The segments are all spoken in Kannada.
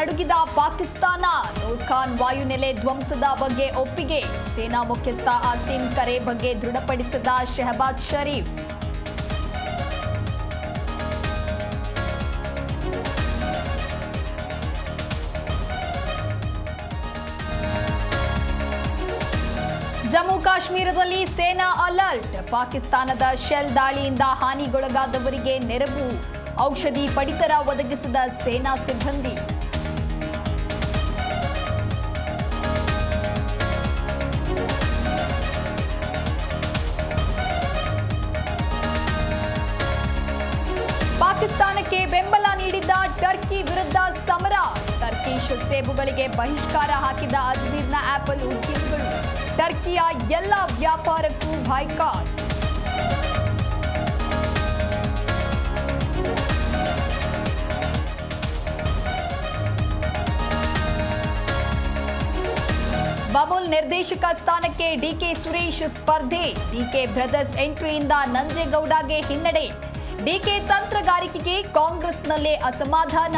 ನಡುಗಿದ ಪಾಕಿಸ್ತಾನ. ನೋರ್ಖಾನ್ ವಾಯುನೆಲೆ ಧ್ವಂಸದ ಬಗ್ಗೆ ಒಪ್ಪಿಗೆ. ಸೇನಾ ಮುಖ್ಯಸ್ಥ ಆಸಿಮ್ ಕರೆ ಬಗ್ಗೆ ದೃಢಪಡಿಸಿದ ಶಹಬಾಜ್ ಶರೀಫ್. ಜಮ್ಮು ಕಾಶ್ಮೀರದಲ್ಲಿ ಸೇನಾ ಅಲರ್ಟ್. ಪಾಕಿಸ್ತಾನದ ಶೆಲ್ ದಾಳಿಯಿಂದ ಹಾನಿಗೊಳಗಾದವರಿಗೆ ನೆರವು. ಔಷಧಿ ಪಡಿತರ ಒದಗಿಸಿದ ಸೇನಾ ಸಿಬ್ಬಂದಿ. ಪಾಕಿಸ್ತಾನಕ್ಕೆ ಬೆಂಬಲ ನೀಡಿದ್ದ ಟರ್ಕಿ ವಿರುದ್ಧ ಸಮರ. ಟರ್ಕಿಶ್ ಸೇಬುಗಳಿಗೆ ಬಹಿಷ್ಕಾರ ಹಾಕಿದ ಅಜ್ಮೀರ್ನ ಆಪಲ್ ಉದ್ಯಮಿಗಳು. ಟರ್ಕಿಯ ಎಲ್ಲ ವ್ಯಾಪಾರಕ್ಕೂ ಬಾಯ್ಕಾಟ್. ಬಬುಲ್ ನಿರ್ದೇಶಕ ಸ್ಥಾನಕ್ಕೆ ಡಿಕೆ ಸುರೇಶ್ ಸ್ಪರ್ಧೆ. ಡಿಕೆ ಬ್ರದರ್ಸ್ ಎಂಟ್ರಿಯಿಂದ ನಂಜೇಗೌಡಗೆ ಹಿನ್ನಡೆ. ಡಿಕೆ ತಂತ್ರಗಾರಿಕೆಗೆ ಕಾಂಗ್ರೆಸ್ನಲ್ಲೇ ಅಸಮಾಧಾನ.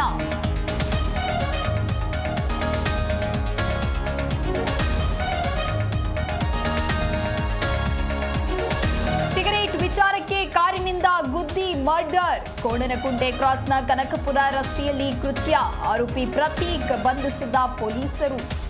ಸಿಗರೇಟ್ ವಿಚಾರಕ್ಕೆ ಕಾರಿನಿಂದ ಗುದ್ದಿ ಮರ್ಡರ್. ಕೋಣನಕುಂಟೆ ಕ್ರಾಸ್ನ ಕನಕಪುರ ರಸ್ತೆಯಲ್ಲಿ ಕೃತ್ಯ. ಆರೋಪಿ ಪ್ರತೀಕ್ ಬಂಧಿಸಿದ ಪೊಲೀಸರು.